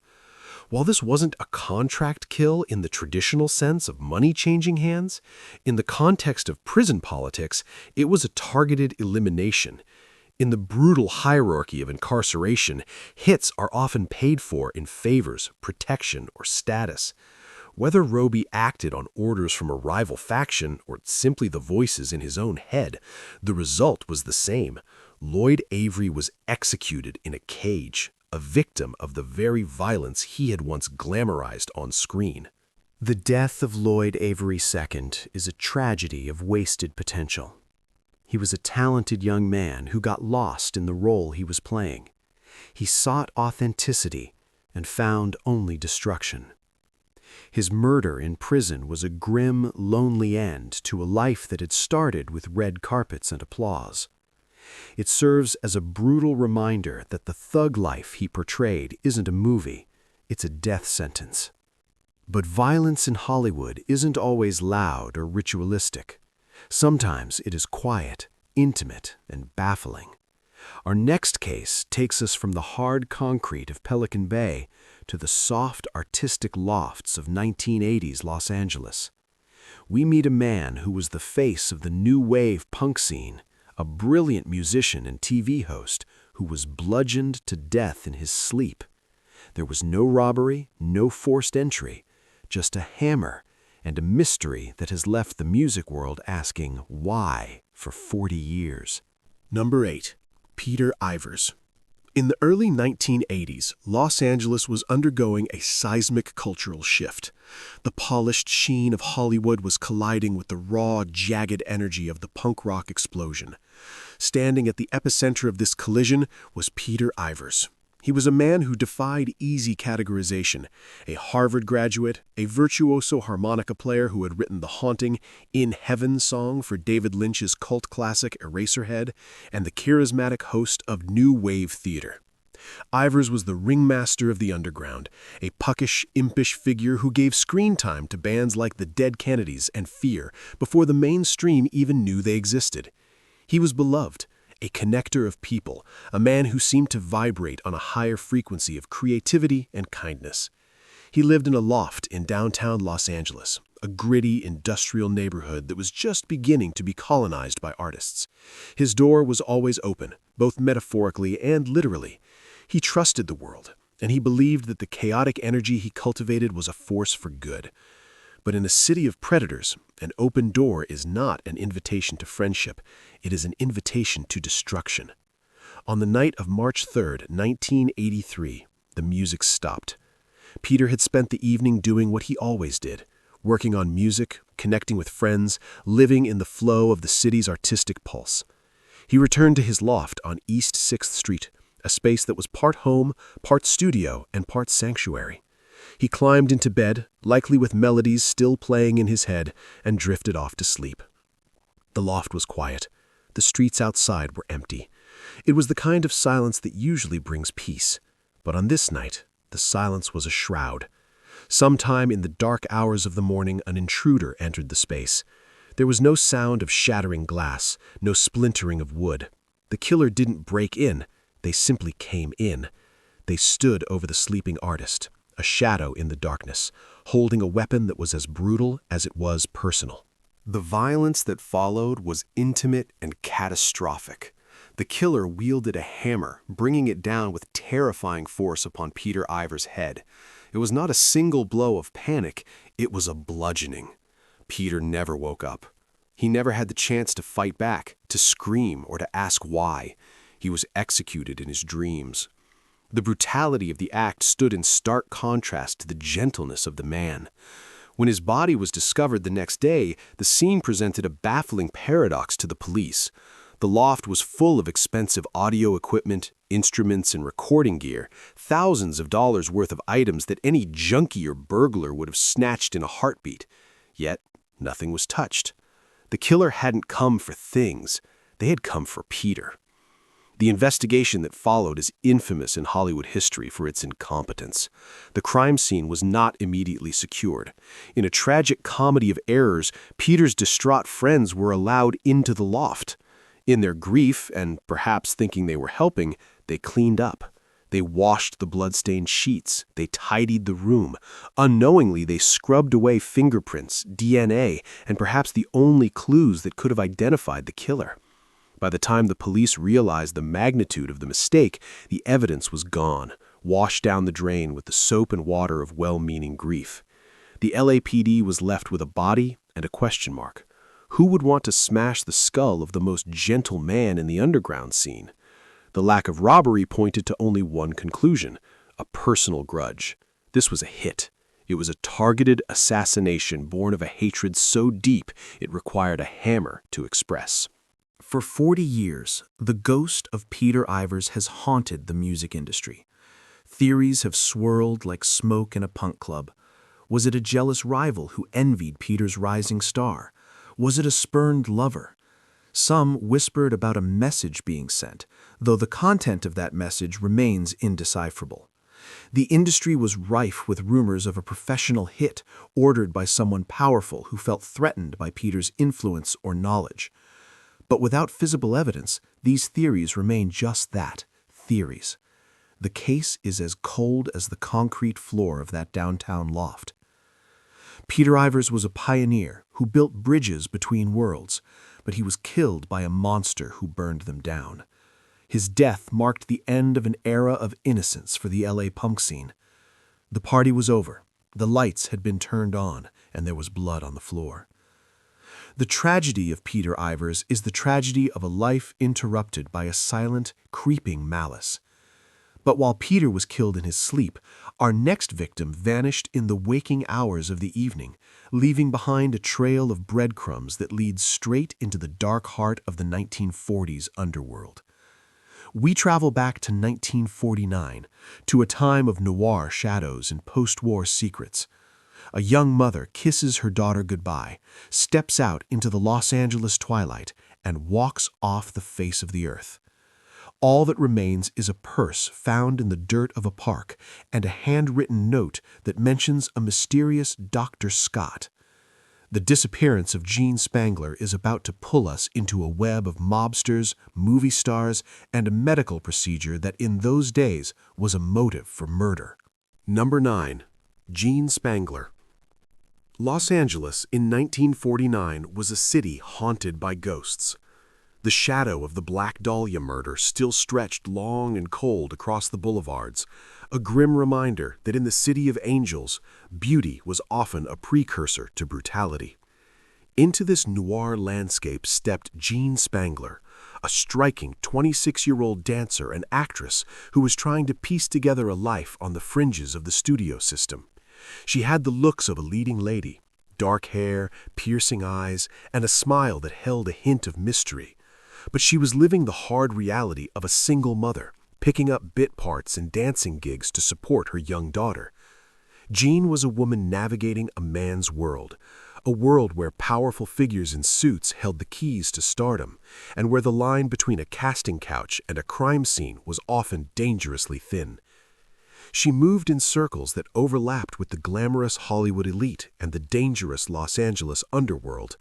While this wasn't a contract kill in the traditional sense of money changing hands, in the context of prison politics, it was a targeted elimination. In the brutal hierarchy of incarceration, hits are often paid for in favors, protection, or status. Whether Roby acted on orders from a rival faction or simply the voices in his own head, the result was the same. Lloyd Avery was executed in a cage, a victim of the very violence he had once glamorized on screen. The death of Lloyd Avery II is a tragedy of wasted potential. He was a talented young man who got lost in the role he was playing. He sought authenticity and found only destruction. His murder in prison was a grim, lonely end to a life that had started with red carpets and applause. It serves as a brutal reminder that the thug life he portrayed isn't a movie, it's a death sentence. But violence in Hollywood isn't always loud or ritualistic. Sometimes it is quiet, intimate, and baffling. Our next case takes us from the hard concrete of Pelican Bay to the soft, artistic lofts of 1980s Los Angeles. We meet a man who was the face of the new wave punk scene, a brilliant musician and TV host who was bludgeoned to death in his sleep. There was no robbery, no forced entry, just a hammer and a mystery that has left the music world asking why for 40 years. Number 8. Peter Ivers. In the early 1980s, Los Angeles was undergoing a seismic cultural shift. The polished sheen of Hollywood was colliding with the raw, jagged energy of the punk rock explosion. Standing at the epicenter of this collision was Peter Ivers. He was a man who defied easy categorization, a Harvard graduate, a virtuoso harmonica player who had written the haunting In Heaven song for David Lynch's cult classic Eraserhead, and the charismatic host of new wave theater. Ivers was the ringmaster of the underground, a puckish, impish figure who gave screen time to bands like the Dead Kennedys and Fear before the mainstream even knew they existed. He was beloved, a connector of people, a man who seemed to vibrate on a higher frequency of creativity and kindness. He lived in a loft in downtown Los Angeles, a gritty industrial neighborhood that was just beginning to be colonized by artists. His door was always open, both metaphorically and literally. He trusted the world, and he believed that the chaotic energy he cultivated was a force for good. But in a city of predators, an open door is not an invitation to friendship, it is an invitation to destruction. On the night of March 3rd, 1983, the music stopped. Peter had spent the evening doing what he always did, working on music, connecting with friends, living in the flow of the city's artistic pulse. He returned to his loft on East 6th Street, a space that was part home, part studio, and part sanctuary. He climbed into bed, likely with melodies still playing in his head, and drifted off to sleep. The loft was quiet. The streets outside were empty. It was the kind of silence that usually brings peace. But on this night, the silence was a shroud. Sometime in the dark hours of the morning, an intruder entered the space. There was no sound of shattering glass, no splintering of wood. The killer didn't break in. They simply came in. They stood over the sleeping artist, a shadow in the darkness, holding a weapon that was as brutal as it was personal. The violence that followed was intimate and catastrophic. The killer wielded a hammer, bringing it down with terrifying force upon Peter Ivers' head. It was not a single blow of panic, it was a bludgeoning. Peter never woke up. He never had the chance to fight back, to scream, or to ask why. He was executed in his dreams. The brutality of the act stood in stark contrast to the gentleness of the man. When his body was discovered the next day, the scene presented a baffling paradox to the police. The loft was full of expensive audio equipment, instruments, and recording gear, thousands of dollars worth of items that any junkie or burglar would have snatched in a heartbeat. Yet, nothing was touched. The killer hadn't come for things. They had come for Peter. The investigation that followed is infamous in Hollywood history for its incompetence. The crime scene was not immediately secured. In a tragic comedy of errors, Peter's distraught friends were allowed into the loft. In their grief, and perhaps thinking they were helping, they cleaned up. They washed the blood-stained sheets. They tidied the room. Unknowingly, they scrubbed away fingerprints, DNA, and perhaps the only clues that could have identified the killer. By the time the police realized the magnitude of the mistake, the evidence was gone, washed down the drain with the soap and water of well-meaning grief. The LAPD was left with a body and a question mark. Who would want to smash the skull of the most gentle man in the underground scene? The lack of robbery pointed to only one conclusion: a personal grudge. This was a hit. It was a targeted assassination born of a hatred so deep it required a hammer to express. For 40 years, the ghost of Peter Ivers has haunted the music industry. Theories have swirled like smoke in a punk club. Was it a jealous rival who envied Peter's rising star? Was it a spurned lover? Some whispered about a message being sent, though the content of that message remains indecipherable. The industry was rife with rumors of a professional hit ordered by someone powerful who felt threatened by Peter's influence or knowledge. But without visible evidence, these theories remain just that, theories. The case is as cold as the concrete floor of that downtown loft. Peter Ivers was a pioneer who built bridges between worlds, but he was killed by a monster who burned them down. His death marked the end of an era of innocence for the LA punk scene. The party was over, the lights had been turned on, and there was blood on the floor. The tragedy of Peter Ivers is the tragedy of a life interrupted by a silent, creeping malice. But while Peter was killed in his sleep, our next victim vanished in the waking hours of the evening, leaving behind a trail of breadcrumbs that leads straight into the dark heart of the 1940s underworld. We travel back to 1949, to a time of noir shadows and post-war secrets. A young mother kisses her daughter goodbye, steps out into the Los Angeles twilight, and walks off the face of the earth. All that remains is a purse found in the dirt of a park and a handwritten note that mentions a mysterious Dr. Scott. The disappearance of Gene Spangler is about to pull us into a web of mobsters, movie stars, and a medical procedure that in those days was a motive for murder. Number 9. Gene Spangler. Los Angeles in 1949 was a city haunted by ghosts. The shadow of the Black Dahlia murder still stretched long and cold across the boulevards, a grim reminder that in the city of angels, beauty was often a precursor to brutality. Into this noir landscape stepped Gene Spangler, a striking 26-year-old dancer and actress who was trying to piece together a life on the fringes of the studio system. She had the looks of a leading lady, dark hair, piercing eyes, and a smile that held a hint of mystery. But she was living the hard reality of a single mother, picking up bit parts and dancing gigs to support her young daughter. Jean was a woman navigating a man's world, a world where powerful figures in suits held the keys to stardom, and where the line between a casting couch and a crime scene was often dangerously thin. She moved in circles that overlapped with the glamorous Hollywood elite and the dangerous Los Angeles underworld,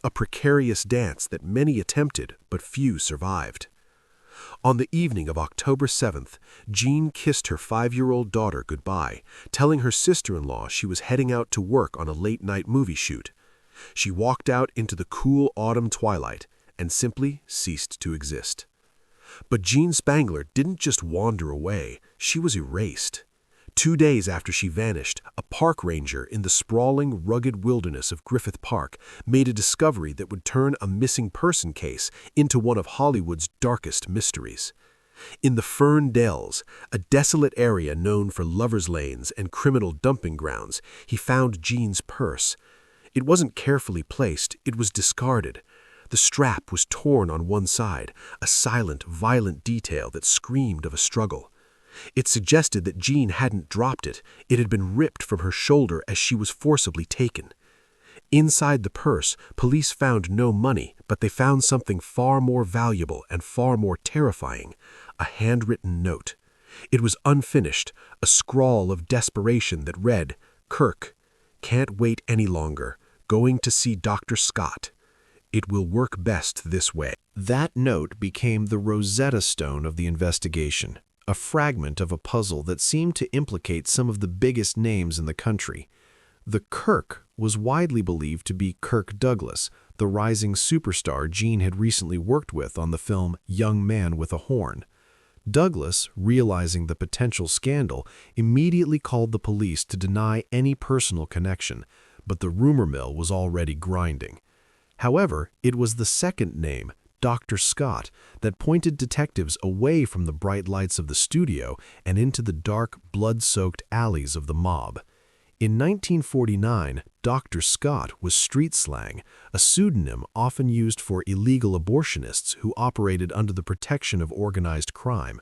a precarious dance that many attempted but few survived. On the evening of October 7th, Jean kissed her 5-year-old daughter goodbye, telling her sister-in-law she was heading out to work on a late-night movie shoot. She walked out into the cool autumn twilight and simply ceased to exist. But Gene Spangler didn't just wander away, she was erased. 2 days after she vanished, a park ranger in the sprawling, rugged wilderness of Griffith Park made a discovery that would turn a missing person case into one of Hollywood's darkest mysteries. In the Fern Dells, a desolate area known for lovers' lanes and criminal dumping grounds, he found Jean's purse. It wasn't carefully placed, it was discarded. The strap was torn on one side, a silent, violent detail that screamed of a struggle. It suggested that Jean hadn't dropped it, it had been ripped from her shoulder as she was forcibly taken. Inside the purse, police found no money, but they found something far more valuable and far more terrifying, a handwritten note. It was unfinished, a scrawl of desperation that read, "Kirk, can't wait any longer, going to see Dr. Scott. It will work best this way." That note became the Rosetta Stone of the investigation, a fragment of a puzzle that seemed to implicate some of the biggest names in the country. The Kirk was widely believed to be Kirk Douglas, the rising superstar Jean had recently worked with on the film Young Man with a Horn. Douglas, realizing the potential scandal, immediately called the police to deny any personal connection, but the rumor mill was already grinding. However, it was the second name, Dr. Scott, that pointed detectives away from the bright lights of the studio and into the dark, blood-soaked alleys of the mob. In 1949, Dr. Scott was street slang, a pseudonym often used for illegal abortionists who operated under the protection of organized crime.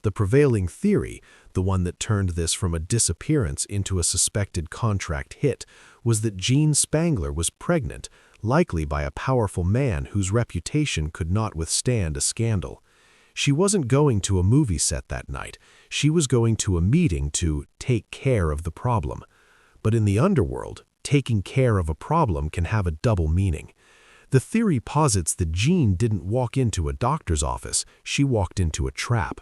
The prevailing theory, the one that turned this from a disappearance into a suspected contract hit, was that Jean Spangler was pregnant, likely by a powerful man whose reputation could not withstand a scandal. She wasn't going to a movie set that night. She was going to a meeting to take care of the problem. But in the underworld, taking care of a problem can have a double meaning. The theory posits that Jean didn't walk into a doctor's office, she walked into a trap.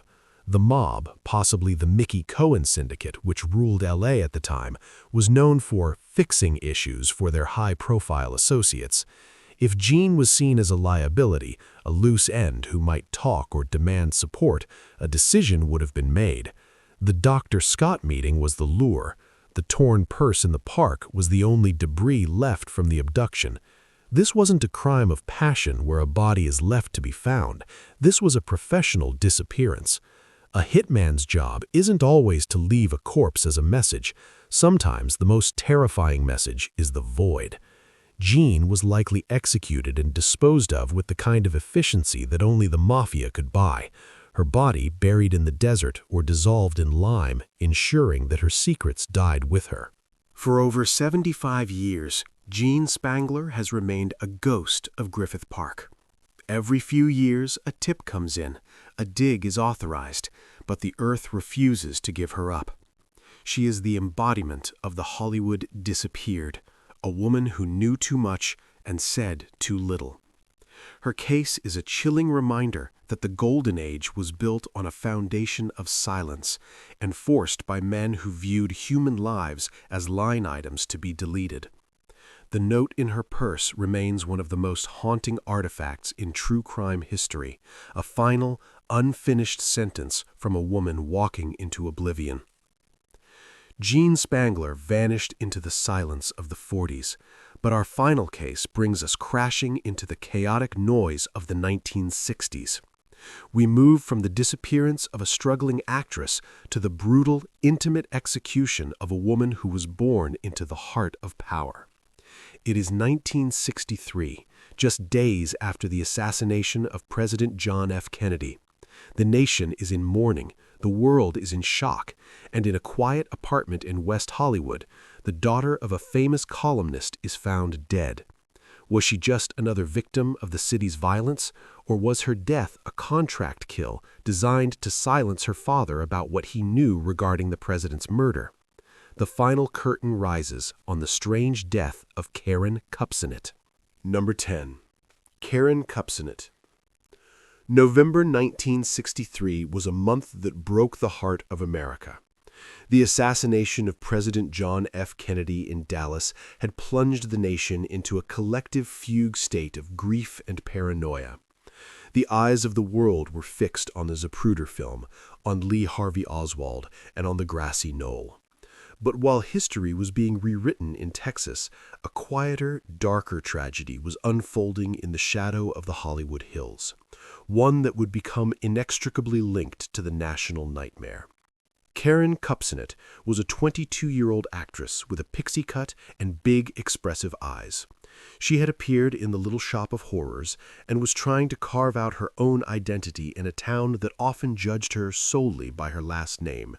The mob, possibly the Mickey Cohen syndicate, which ruled LA at the time, was known for fixing issues for their high-profile associates. If Jean was seen as a liability, a loose end who might talk or demand support, a decision would have been made. The Dr. Scott meeting was the lure. The torn purse in the park was the only debris left from the abduction. This wasn't a crime of passion where a body is left to be found. This was a professional disappearance. A hitman's job isn't always to leave a corpse as a message. Sometimes the most terrifying message is the void. Jean was likely executed and disposed of with the kind of efficiency that only the mafia could buy. Her body buried in the desert or dissolved in lime, ensuring that her secrets died with her. For over 75 years, Jean Spangler has remained a ghost of Griffith Park. Every few years, a tip comes in, a dig is authorized, but the earth refuses to give her up. She is the embodiment of the Hollywood disappeared, a woman who knew too much and said too little. Her case is a chilling reminder that the Golden Age was built on a foundation of silence, enforced by men who viewed human lives as line items to be deleted. The note in her purse remains one of the most haunting artifacts in true crime history, a final, unfinished sentence from a woman walking into oblivion. Jean Spangler vanished into the silence of the 40s, but our final case brings us crashing into the chaotic noise of the 1960s. We move from the disappearance of a struggling actress to the brutal, intimate execution of a woman who was born into the heart of power. It is 1963, just days after the assassination of President John F. Kennedy. The nation is in mourning, the world is in shock, and in a quiet apartment in West Hollywood, the daughter of a famous columnist is found dead. Was she just another victim of the city's violence, or was her death a contract kill designed to silence her father about what he knew regarding the president's murder? The final curtain rises on the strange death of Karen Kupcinet. Number 10. Karen Kupcinet. November 1963 was a month that broke the heart of America. The assassination of President John F. Kennedy in Dallas had plunged the nation into a collective fugue state of grief and paranoia. The eyes of the world were fixed on the Zapruder film, on Lee Harvey Oswald, and on the grassy knoll. But while history was being rewritten in Texas, a quieter, darker tragedy was unfolding in the shadow of the Hollywood Hills. one that would become inextricably linked to the national nightmare. Karen Kupcinet was a 22-year-old actress with a pixie cut and big, expressive eyes. She had appeared in The Little Shop of Horrors and was trying to carve out her own identity in a town that often judged her solely by her last name.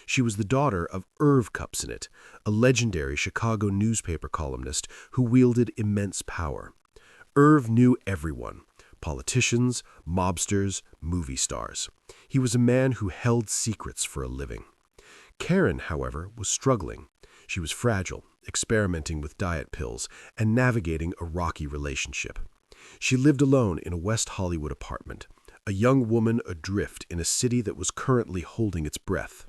She was the daughter of Irv Kupcinet, a legendary Chicago newspaper columnist who wielded immense power. Irv knew everyone: politicians, mobsters, movie stars. He was a man who held secrets for a living. Karen, however, was struggling. She was fragile, experimenting with diet pills, and navigating a rocky relationship. She lived alone in a West Hollywood apartment, a young woman adrift in a city that was currently holding its breath.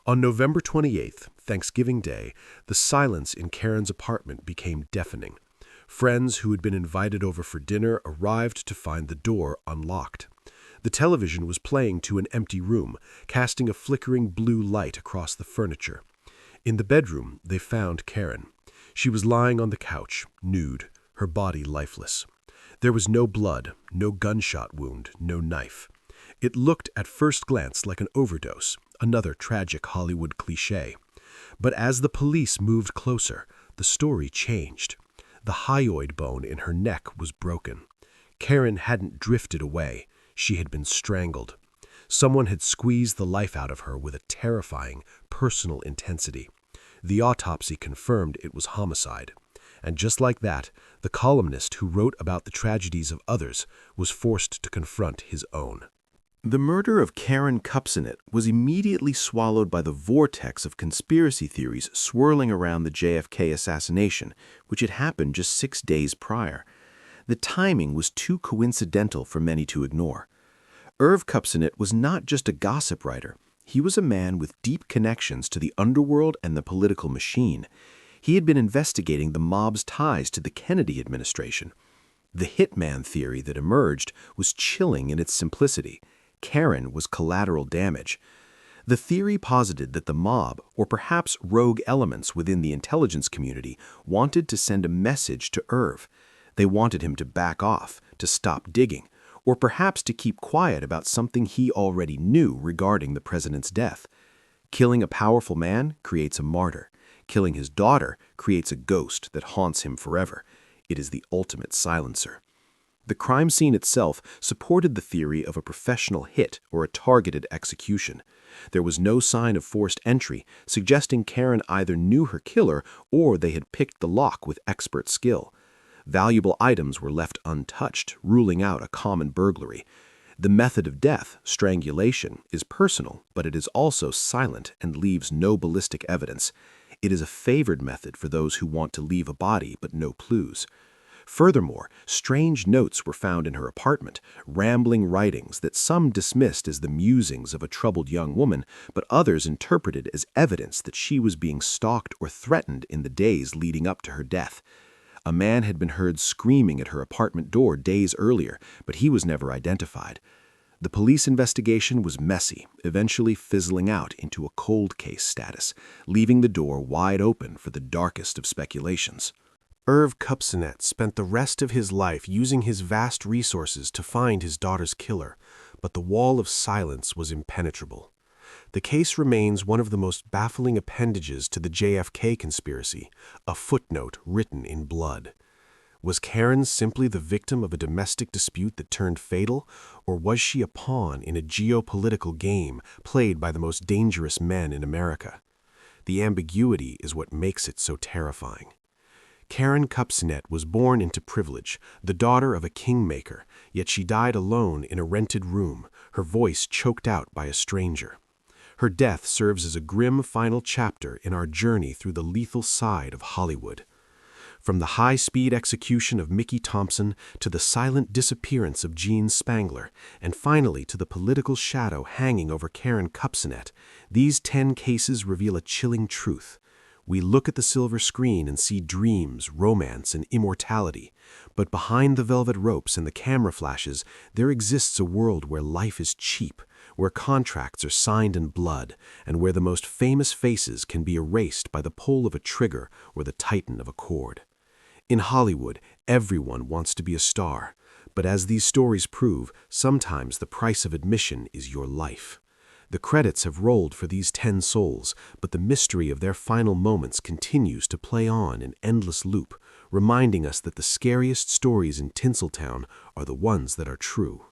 On November 28th, Thanksgiving Day, the silence in Karen's apartment became deafening. Friends who had been invited over for dinner arrived to find the door unlocked. The television was playing to an empty room, casting a flickering blue light across the furniture. In the bedroom, they found Karen. She was lying on the couch, nude, her body lifeless. There was no blood, no gunshot wound, no knife. It looked at first glance like an overdose, another tragic Hollywood cliché. But as the police moved closer, the story changed. The hyoid bone in her neck was broken. Karen hadn't drifted away. She had been strangled. Someone had squeezed the life out of her with a terrifying, personal intensity. The autopsy confirmed it was homicide. And just like that, the columnist who wrote about the tragedies of others was forced to confront his own. The murder of Karen Kupcinet was immediately swallowed by the vortex of conspiracy theories swirling around the JFK assassination, which had happened just 6 days prior. The timing was too coincidental for many to ignore. Irv Kupcinet was not just a gossip writer. He was a man with deep connections to the underworld and the political machine. He had been investigating the mob's ties to the Kennedy administration. The hitman theory that emerged was chilling in its simplicity. Karen was collateral damage. The theory posited that the mob, or perhaps rogue elements within the intelligence community, wanted to send a message to Irv. They wanted him to back off, to stop digging, or perhaps to keep quiet about something he already knew regarding the president's death. Killing a powerful man creates a martyr. Killing his daughter creates a ghost that haunts him forever. It is the ultimate silencer. The crime scene itself supported the theory of a professional hit or a targeted execution. There was no sign of forced entry, suggesting Karen either knew her killer or they had picked the lock with expert skill. Valuable items were left untouched, ruling out a common burglary. The method of death, strangulation, is personal, but it is also silent and leaves no ballistic evidence. It is a favored method for those who want to leave a body but no clues. Furthermore, strange notes were found in her apartment, rambling writings that some dismissed as the musings of a troubled young woman, but others interpreted as evidence that she was being stalked or threatened in the days leading up to her death. A man had been heard screaming at her apartment door days earlier, but he was never identified. The police investigation was messy, eventually fizzling out into a cold case status, leaving the door wide open for the darkest of speculations. Irv Kupcinet spent the rest of his life using his vast resources to find his daughter's killer, but the wall of silence was impenetrable. The case remains one of the most baffling appendages to the JFK conspiracy, a footnote written in blood. Was Karen simply the victim of a domestic dispute that turned fatal, or was she a pawn in a geopolitical game played by the most dangerous men in America? The ambiguity is what makes it so terrifying. Karen Kupcinet was born into privilege, the daughter of a kingmaker, yet she died alone in a rented room, her voice choked out by a stranger. Her death serves as a grim final chapter in our journey through the lethal side of Hollywood. From the high-speed execution of Mickey Thompson to the silent disappearance of Gene Spangler, and finally to the political shadow hanging over Karen Kupcinet, these 10 cases reveal a chilling truth. We look at the silver screen and see dreams, romance, and immortality. But behind the velvet ropes and the camera flashes, there exists a world where life is cheap, where contracts are signed in blood, and where the most famous faces can be erased by the pull of a trigger or the tighten of a cord. In Hollywood, everyone wants to be a star, But as these stories prove, sometimes the price of admission is your life. The credits have rolled for these 10 souls, but the mystery of their final moments continues to play on in endless loop, reminding us that the scariest stories in Tinseltown are the ones that are true.